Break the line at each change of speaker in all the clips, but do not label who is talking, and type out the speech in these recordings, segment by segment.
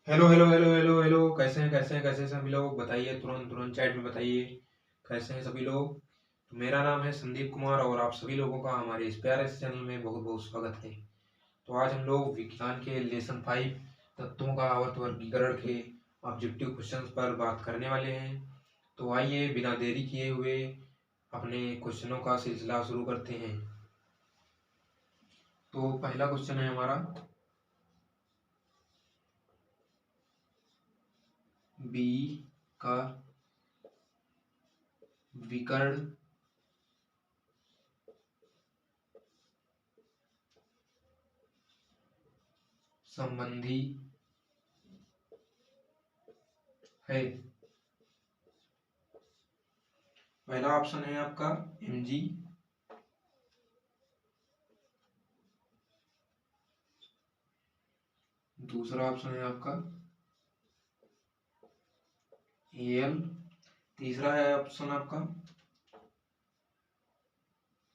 Hello hello hello hello hello, कैसे हैं सभी लोग? बताइए, तुरंत तुरंत चैट में बताइए कैसे हैं सभी लोग। तो मेरा नाम है संदीप कुमार और आप सभी लोगों का हमारे इस प्यारे से चैनल में बहुत बहुत स्वागत है। तो आज हम लोग विज्ञान के लेसन 5 तत्वों का आवर्त वर्गीकरण के ऑब्जेक्टिव क्वेश्चंस पर बात करने वाले हैं। तो आइए बिना देरी किए हुए अपने क्वेश्चनों का सिलसिला शुरू करते हैं। तो पहला क्वेश्चन है हमारा, बी का विकर्ण संबंधी है। पहला ऑप्शन है आपका mg, दूसरा ऑप्शन है आपका al, तीसरा है ऑप्शन आपका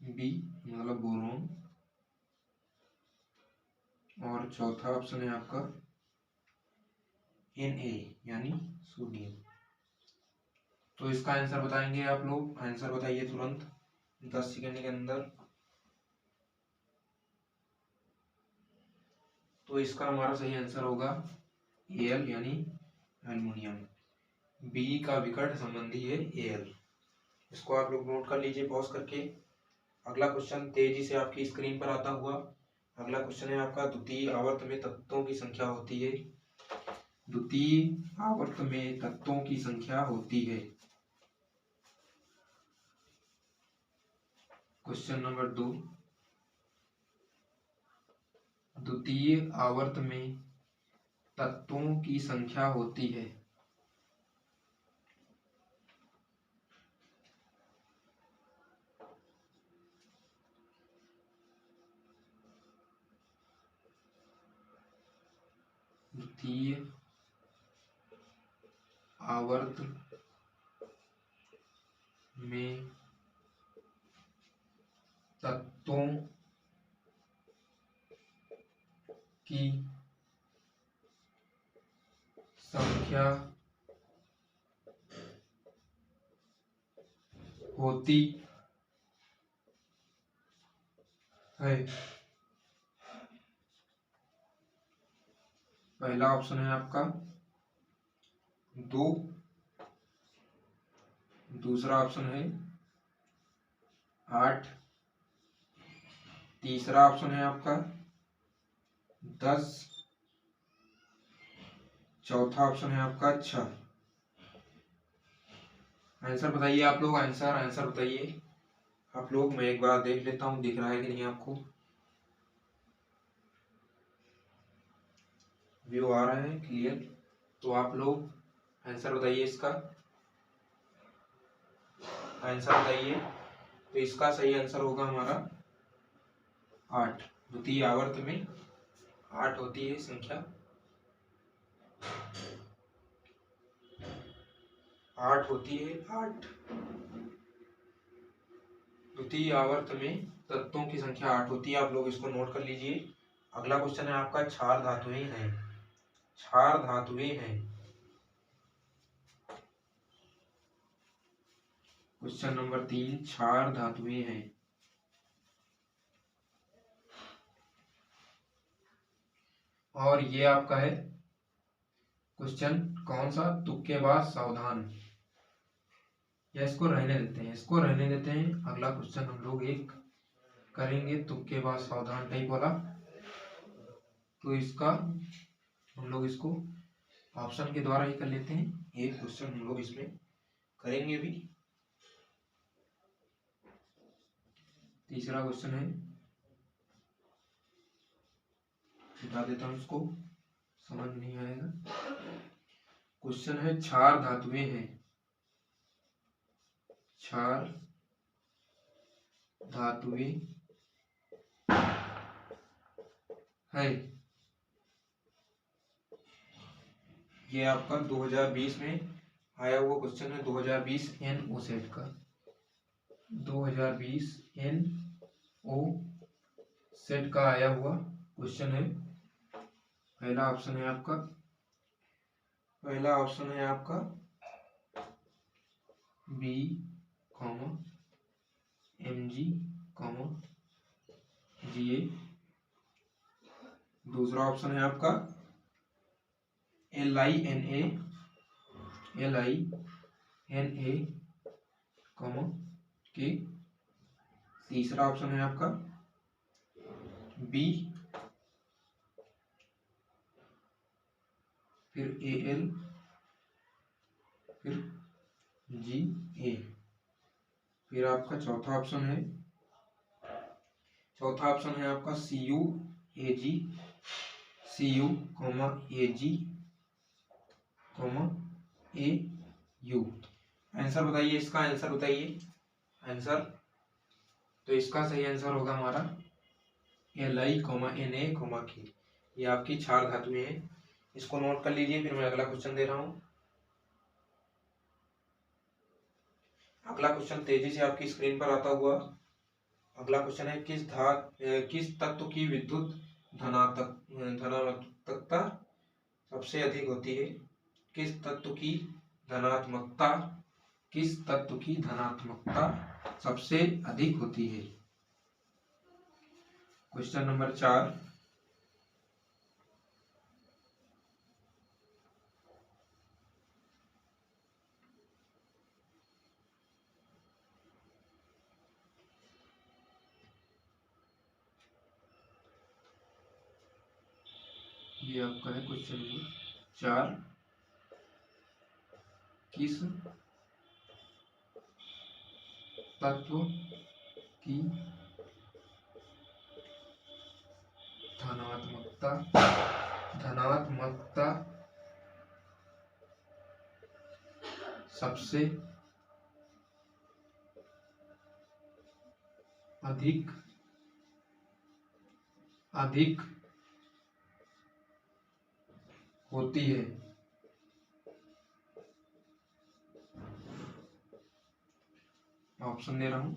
b मतलब बोरोन, और चौथा ऑप्शन है आपका Na यानी सोडियम। तो इसका आंसर बताएंगे आप लोग। आंसर बताइए तुरंत 10 सेकंड के अंदर। तो इसका हमारा सही आंसर होगा Al यानी एल्युमिनियम। बी का विकर्ण संबंधी है Al। इसको आप लोग नोट कर लीजिए पॉज करके। अगला क्वेश्चन तेजी से आपकी स्क्रीन पर आता हुआ। अगला क्वेश्चन है आपका, द्वितीय आवर्त में तत्वों की संख्या होती है। द्वितीय आवर्त में तत्वों की संख्या होती है। क्वेश्चन नंबर 2, द्वितीय आवर्त में तत्वों की संख्या होती है। द्वितीय आवर्त में तत्वों की संख्या होती है। पहला ऑप्शन है आपका 2, दूसरा ऑप्शन है 8, तीसरा ऑप्शन है आपका 10, चौथा ऑप्शन है आपका 6। आंसर बताइए आप लोग, आंसर बताइए आप लोग। मैं एक बार देख लेता हूँ दिख रहा है कि नहीं आपको। व्यू आ रहा है क्लियर? तो आप लोग आंसर बताइए इसका। आंसर बताइए। तो इसका सही आंसर होगा हमारा 8। द्वितीय आवर्त में 8 होती है संख्या। 8 होती है, 8। द्वितीय आवर्त में तत्वों की संख्या 8 होती है। आप लोग इसको नोट कर लीजिए। अगला क्वेश्चन है आपका, क्षार धातुएं हैं। क्षार धातुएं हैं। क्वेश्चन नंबर 3, क्षार धातुएं हैं। और ये आपका है क्वेश्चन कौन सा, तुक्केबाज सावधान। या इसको रहने देते हैं, इसको रहने देते हैं। अगला क्वेश्चन हम लोग एक करेंगे तुक्केबाज सावधान टाइप वाला। तो इसका हम लोग इसको ऑप्शन के द्वारा ही कर लेते हैं। एक क्वेश्चन हम लोग इसमें करेंगे भी। तीसरा क्वेश्चन है, बता देता हूँ इसको, समझ नहीं आएगा। क्वेश्चन है, क्षार धातुएं हैं। क्षार धातुएं है। ये आपका 2020 में आया हुआ क्वेश्चन है। 2020 NO सेट का, 2020 NO सेट का आया हुआ क्वेश्चन है। पहला ऑप्शन है आपका पहला ऑप्शन है आपका B comma M G comma G A. दूसरा ऑप्शन है आपका L I N A comma K. तीसरा ऑप्शन है आपका बी, फिर ए एल, फिर जी ए। फिर आपका चौथा ऑप्शन है आपका C U A G, C U comma A G comma A U. Answer बताइए, इसका आंसर बताइए आंसर। तो इसका सही आंसर होगा हमारा L I comma N A comma K. ये आपकी क्षार धातुएं हैं, इसको नोट कर लीजिए। फिर मैं अगला क्वेश्चन दे रहा हूं। अगला क्वेश्चन तेजी से आपकी स्क्रीन पर आता हुआ। अगला क्वेश्चन है किस तत्व की विद्युत धनात्मकता सबसे अधिक होती है? किस तत्व की धनात्मकता सबसे अधिक होती है? Question number 4। ये आपका है क्वेश्चन नंबर 4। किस तत्व की धनात्मकता सबसे अधिक होती है? ऑप्शन दे रहा हूं।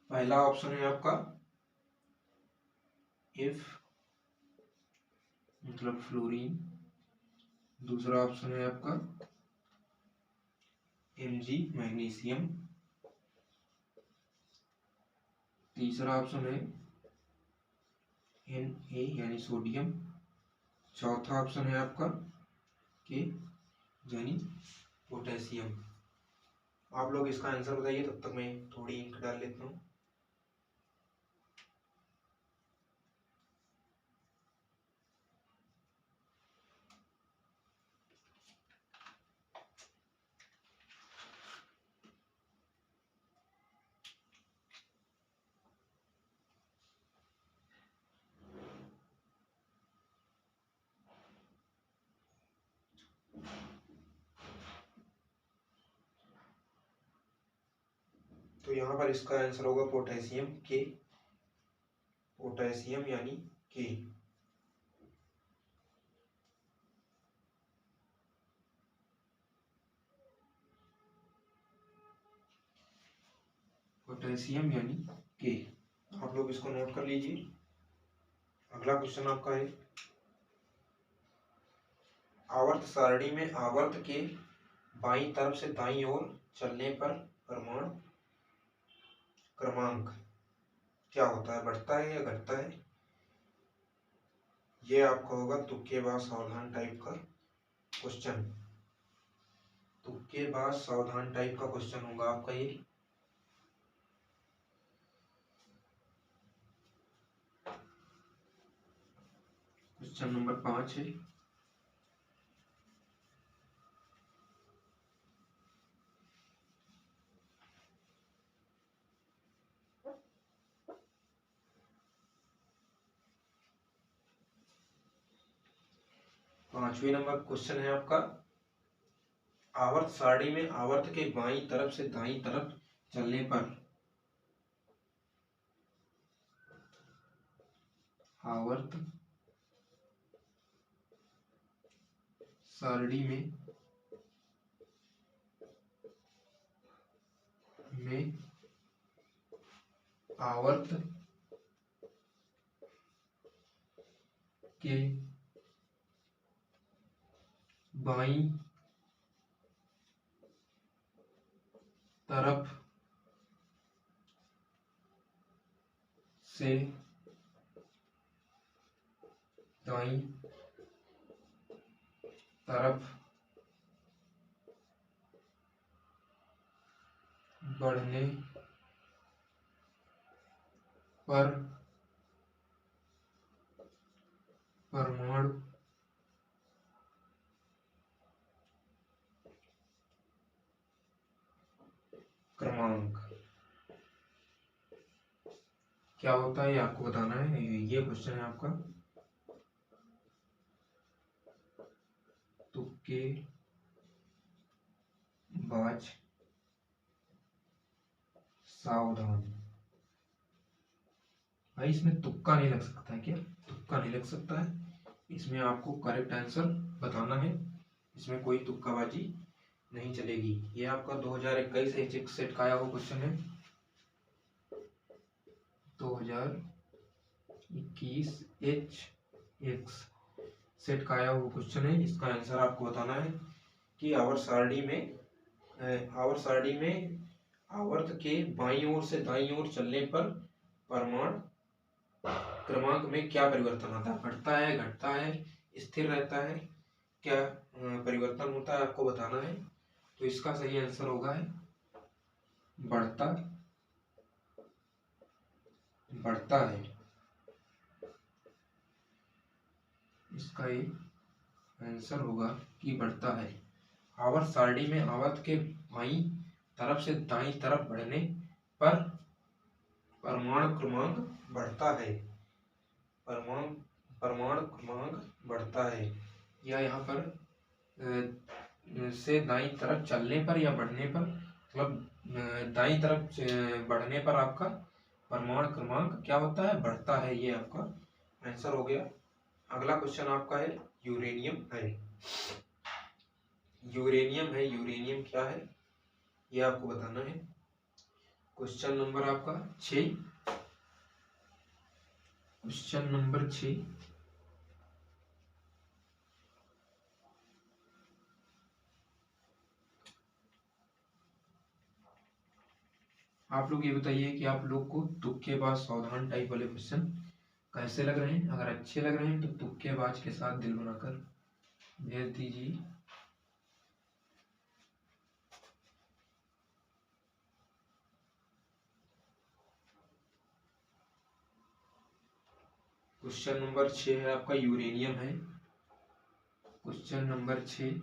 पहला ऑप्शन है आपका एफ मतलब फ्लोरीन। दूसरा ऑप्शन है आपका Mg मैग्नीशियम। तीसरा ऑप्शन है Na यानी सोडियम। चौथा ऑप्शन है आपका के यानी पोटेशियम। आप लोग इसका आंसर बताइए, तब तक मैं थोड़ी इंक डाल लेता हूँ। तो यहाँ पर इसका आंसर होगा पोटेशियम के, पोटेशियम यानी के। पोटेशियम यानी के। आप लोग इसको नोट कर लीजिए। अगला क्वेश्चन आपका है आवर्त सारणी में आवर्त के बाईं तरफ से दाईं ओर चलने पर परमाणु क्रमांक क्या होता है? बढ़ता है या घटता है? ये आपका होगा तुक्केबाज सावधान टाइप का क्वेश्चन। तुक्केबाज सावधान टाइप का क्वेश्चन होगा आपका ये। क्वेश्चन नंबर 5 है। पांचवें नंबर क्वेश्चन है आपका आवर्त सारणी में आवर्त के बाईं तरफ से दाईं तरफ चलने पर आवर्त सारणी में आवर्त के बाईं तरफ से दाईं तरफ बढ़ने पर परमाणु क्रमांक क्या होता है ये आपको बताना है। ये क्वेश्चन है आपका तुक्के बाज सावधान। भाई इसमें तुक्का नहीं लग सकता है क्या? तुक्का नहीं लग सकता है, इसमें आपको करेक्ट आंसर बताना है, इसमें कोई तुक्काबाजी नहीं चलेगी। ये आपका 2021 एच सेट का आया हुआ क्वेश्चन है, 2021 एच एक्स सेट का आया हुआ क्वेश्चन है। इसका आंसर आपको बताना है कि आवर्त सारणी में आवर्त के बाईं ओर से दाईं ओर चलने पर परमाणु क्रमांक में क्या परिवर्तन आता है? बढ़ता है, घटता है, स्थिर रहता है, क्या परिवर्तन होता है आपको बताना है। तो इसका सही आंसर होगा है बढ़ता है। इसका ये आंसर होगा कि बढ़ता है। आवर्त सारणी में आवर्त के बाईं तरफ से दाईं तरफ बढ़ने पर परमाणु क्रमांक बढ़ता है। परमाणु क्रमांक बढ़ता है, या यहाँ पर से दाईं तरफ चलने पर या बढ़ने पर, मतलब दाईं तरफ बढ़ने पर आपका परमाणु क्रमांक क्या होता है? बढ़ता है। ये आपका आंसर हो गया। अगला क्वेश्चन आपका है यूरेनियम है। यूरेनियम क्या है ये आपको बताना है। क्वेश्चन नंबर आपका 6। क्वेश्चन नंबर 6, आप लोग ये बताइए कि आप लोग को तुक्केबाज सावधान टाइप वाले क्वेश्चन कैसे लग रहे हैं। अगर अच्छे लग रहे हैं तो तुक्केबाज के साथ दिल बनाकर भेज दीजिए। क्वेश्चन नंबर 6 है आपका यूरेनियम है। क्वेश्चन नंबर 6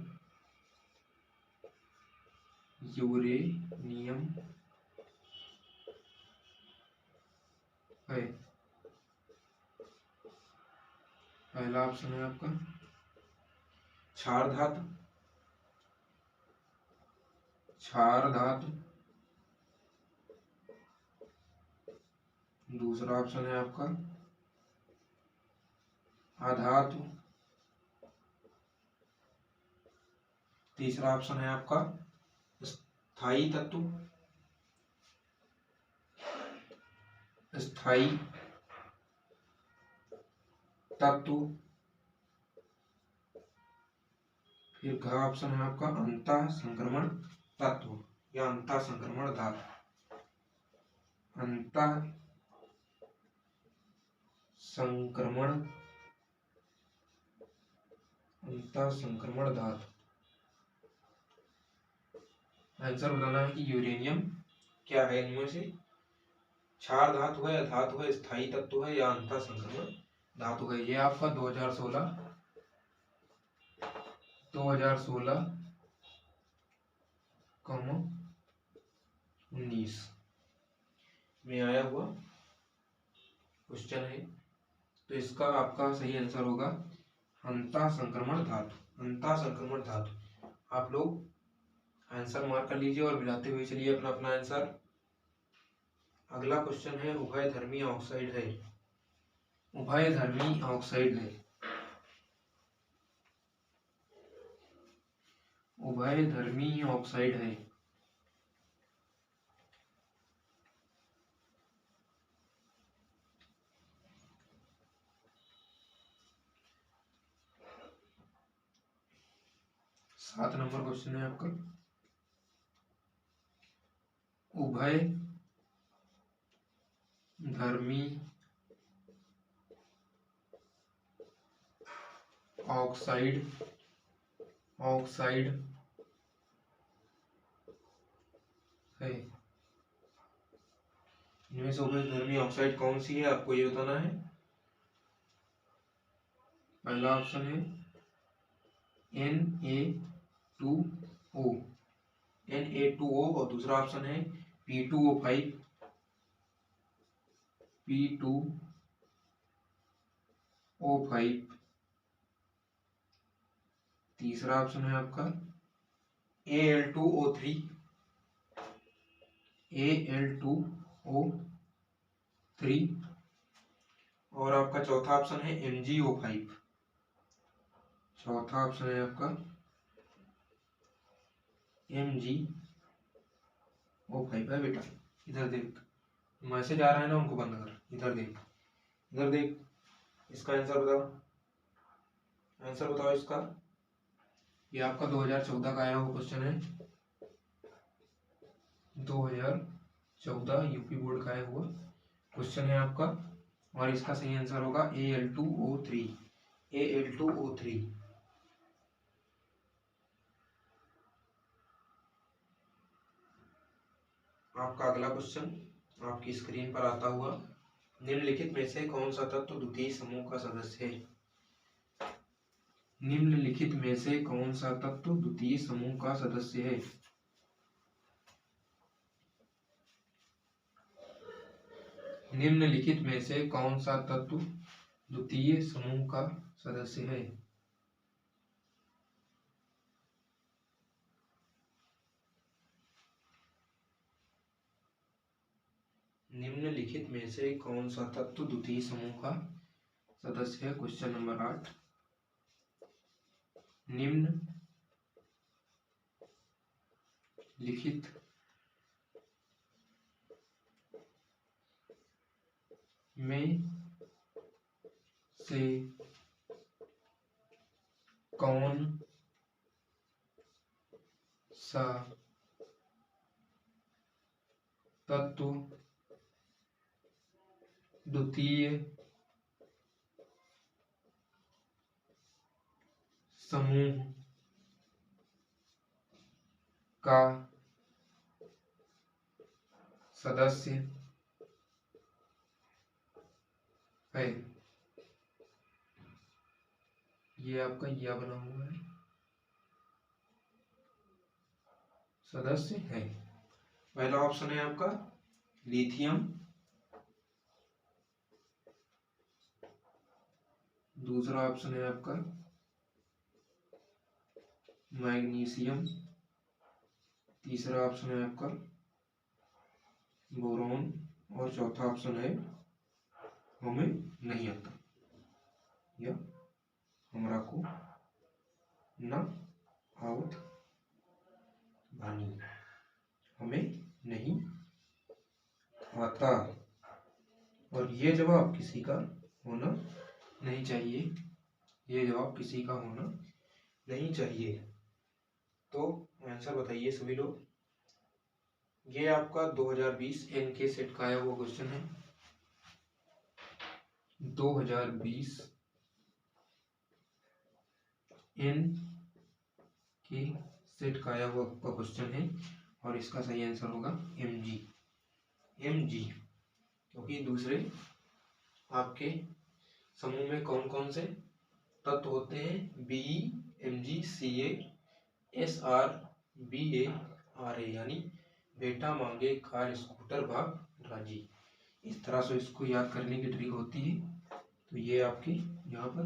यूरेनियम है। पहला ऑप्शन है आपका क्षार धातु। दूसरा ऑप्शन है आपका अधातु। तीसरा ऑप्शन है आपका स्थायी तत्व। फिर घ ऑप्शन है आपका अंतः संक्रमण तत्व या अंतः संक्रमण धातु। अंतः संक्रमण धातु। आंसर बताना है कि यूरेनियम क्या है इनमें से, क्षार धातु है, अधातु है, स्थायी तत्व है या अंतः संक्रमण धातु है। ये आपका 2016 19 में आया हुआ क्वेश्चन है। तो इसका आपका सही आंसर होगा अंतः संक्रमण धातु। आप लोग आंसर मार्क कर लीजिए और मिलाते हुए चलिए अपना अपना आंसर। अगला क्वेश्चन है उभयधर्मी ऑक्साइड है। उभयधर्मी ऑक्साइड है। उभयधर्मी ऑक्साइड है। 7 नंबर क्वेश्चन है आपका, उभय धर्मी ऑक्साइड है। इनमें से उभय धर्मी ऑक्साइड कौन सी है, आपको ये बताना है। पहला ऑप्शन है Na2O, Na2O, और दूसरा ऑप्शन है P2O5, तीसरा ऑप्शन है आपका Al2O3, और आपका चौथा ऑप्शन है MgO5। चौथा ऑप्शन है आपका MgO5 है बेटा। इधर देख, मैसेज आ रहा है ना, उनको बंद कर। इधर देख, इधर देख, इसका आंसर बताओ, आंसर बताओ इसका। ये आपका 2014 का आया हुआ क्वेश्चन है, 2014 यूपी बोर्ड का आया हुआ क्वेश्चन है आपका, और इसका सही आंसर होगा Al2O3। आपका अगला क्वेश्चन आपकी स्क्रीन पर आता हुआ, निम्नलिखित में से कौन सा तत्व द्वितीय समूह का सदस्य है। निम्नलिखित में से कौन सा तत्व द्वितीय समूह का सदस्य है। निम्नलिखित में से कौन सा तत्व द्वितीय समूह का सदस्य है। निम्नलिखित में से कौन सा तत्व द्वितीय समूह का सदस्य है। क्वेश्चन नंबर 8, निम्नलिखित में से कौन सा तत्व द्वितीय समूह का सदस्य है। ये आपका या बना हुआ है, सदस्य है। पहला ऑप्शन है आपका लिथियम, दूसरा ऑप्शन है आपका मैग्नीशियम, तीसरा ऑप्शन है आपका बोरॉन, और चौथा ऑप्शन है हमें नहीं आता, या हमरा को ना आवत भानी, हमें नहीं आता। और ये जवाब किसी का होना नहीं चाहिए, ये जवाब किसी का होना नहीं चाहिए। तो आंसर बताइए सभी लोग। ये आपका 2020 एनके सेट का आया हुआ क्वेश्चन है, 2020 एनके सेट का आया हुआ क्वेश्चन है, और इसका सही आंसर होगा Mg, क्योंकि दूसरे आपके समूह में कौन कौन से तत्व होते हैं, Be, Mg, Ca, Sr, Ba, Ra, यानी बेटा मांगे कार स्कूटर भाग राजी। इस तरह से इसको याद करने की ट्रिक होती है। तो ये आपके यहाँ पर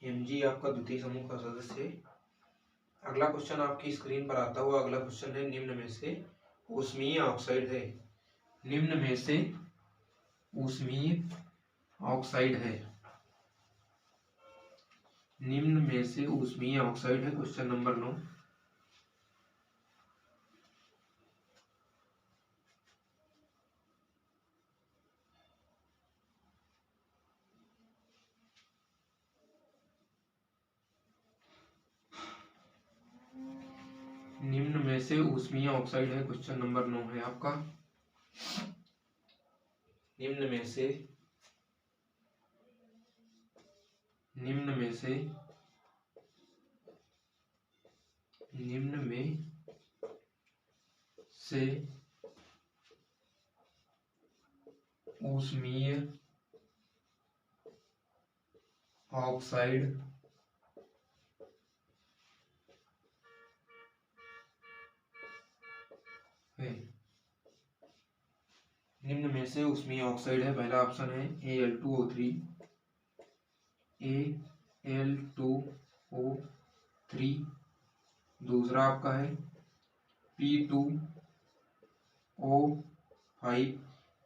Mg आपका द्वितीय समूह का सदस्य है। अगला क्वेश्चन आपकी स्क्रीन पर आता हुआ अगला क्वेश्चन है, निम्न में से ऊष्मीय ऑक्साइड है। निम्न में से ऊष्मीय ऑक्साइड है, निम्न में से ऊष्मीय ऑक्साइड है। क्वेश्चन नंबर 9, निम्न में से ऊष्मीय ऑक्साइड है, क्वेश्चन नंबर 9 है आपका। निम्न में से निम्न में से ऊष्मीय ऑक्साइड है। निम्न में से ऊष्मीय ऑक्साइड है, पहला ऑप्शन है Al2O3, Al2O3। दूसरा आपका है P2O5।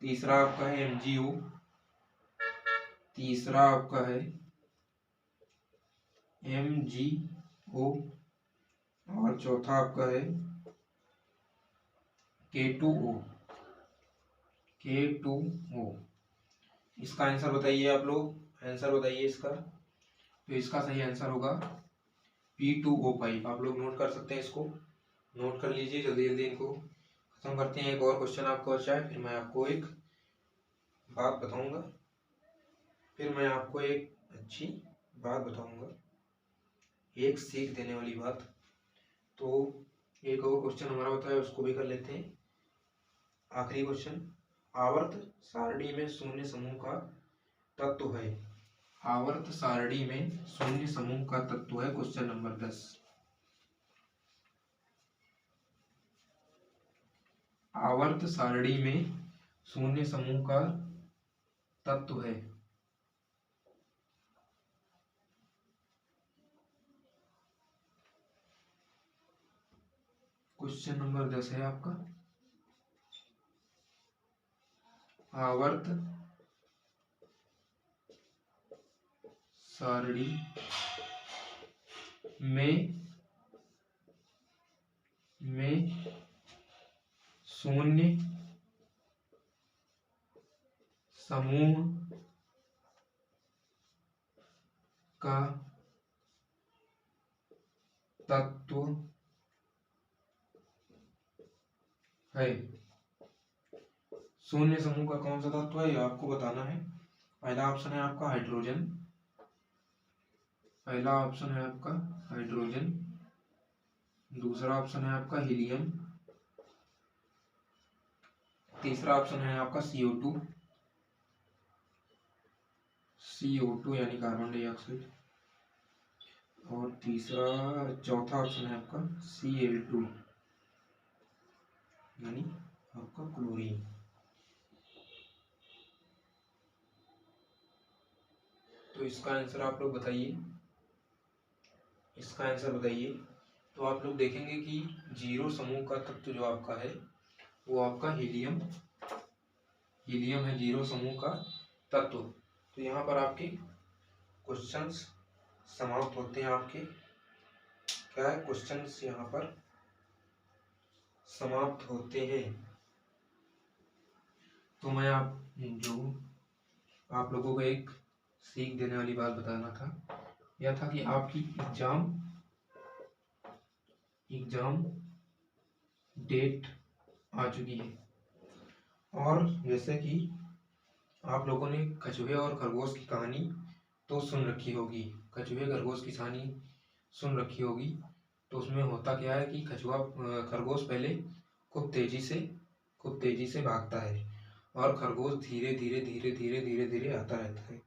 तीसरा आपका है MgO। तीसरा आपका है MgO और चौथा आपका है K2O। इसका आंसर बताइए आप लोग, आंसर बताइए इसका। तो इसका सही आंसर होगा P2O5। आप लोग नोट कर सकते हैं, इसको नोट कर लीजिए। जल्दी जल्दी इनको खत्म करते हैं। एक और क्वेश्चन आपको अच्छा है, फिर मैं आपको एक बात बताऊंगा, अच्छी बात बताऊंगा, एक सीख देने वाली बात। तो एक और क्वेश्चन हमारा होता है, उसको भी कर लेते हैं। आखिरी क्वेश्चन, आवर्त सारणी में शून्य समूह का तत्व है। आवर्त सारणी में शून्य समूह का तत्व है, क्वेश्चन नंबर 10। आवर्त सारणी में शून्य समूह का तत्व है। क्वेश्चन नंबर 10 है आपका। आवर्त सारणी में शून्य समूह का तत्व है। शून्य समूह का कौन सा तत्व है, ये आपको बताना है। पहला ऑप्शन है आपका हाइड्रोजन। पहला ऑप्शन है आपका हाइड्रोजन। दूसरा ऑप्शन है आपका हीलियम। तीसरा ऑप्शन है आपका CO2 यानी कार्बन डाइऑक्साइड। और चौथा ऑप्शन है आपका Cl2 यानी आपका क्लोरीन। तो इसका आंसर आप लोग बताइए, इसका आंसर बताइए। तो आप लोग देखेंगे कि जीरो समूह का तत्व जो आपका है वो आपका हीलियम है, जीरो समूह का तत्व। तो यहाँ पर आपके क्वेश्चंस समाप्त होते हैं। आपके क्या है, क्वेश्चंस यहाँ पर समाप्त होते हैं। तो मैं आप लोगों को एक सीख देने वाली बात बताना था, यह था कि आपकी एग्जाम डेट आ चुकी है। और जैसे कि आप लोगों ने कछुए और खरगोश की कहानी तो सुन रखी होगी, कछुए खरगोश की कहानी सुन रखी होगी। तो उसमें होता क्या है कि खरगोश पहले खूब तेजी से भागता है और खरगोश धीरे धीरे आता रहता है।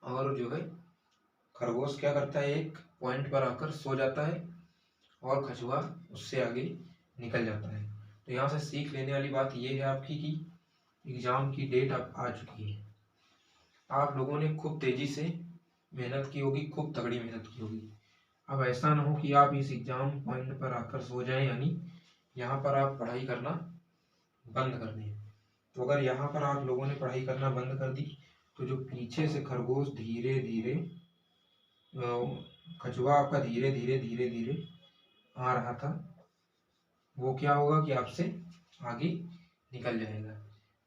और जो है खरगोश क्या करता है, एक पॉइंट पर आकर सो जाता है और कछुआ उससे आगे निकल जाता है। तो यहाँ से सीख लेने वाली बात ये है आपकी कि एग्जाम की डेट अब आ चुकी है। आप लोगों ने खूब तेजी से मेहनत की होगी, खूब तगड़ी मेहनत की होगी। अब ऐसा ना हो कि आप इस एग्जाम पॉइंट पर आकर सो जाएं, यानी यहाँ पर आप पढ़ाई करना बंद कर दें। तो अगर यहाँ पर आप लोगों ने पढ़ाई करना बंद कर दी तो जो पीछे से खरगोश कछुआ आपका धीरे धीरे आ रहा था, वो क्या होगा कि आपसे आगे निकल जाएगा।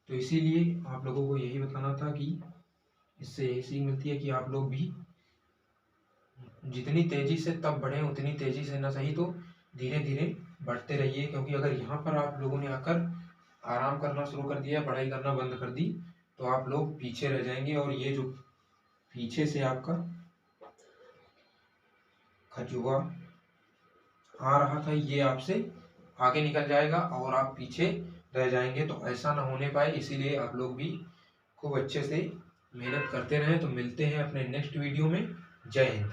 तो इसीलिए आप लोगों को यही बताना था कि इससे यही सीख मिलती है कि आप लोग भी जितनी तेजी से तब बढ़े, उतनी तेजी से ना सही तो धीरे धीरे बढ़ते रहिए, क्योंकि अगर यहाँ पर आप लोगों ने आकर आराम करना शुरू कर दिया, पढ़ाई करना बंद कर दी, तो आप लोग पीछे रह जाएंगे और ये जो पीछे से आपका खजुआ आ रहा था ये आपसे आगे निकल जाएगा और आप पीछे रह जाएंगे। तो ऐसा ना होने पाए, इसीलिए आप लोग भी खूब अच्छे से मेहनत करते रहें। तो मिलते हैं अपने नेक्स्ट वीडियो में। जय हिंद।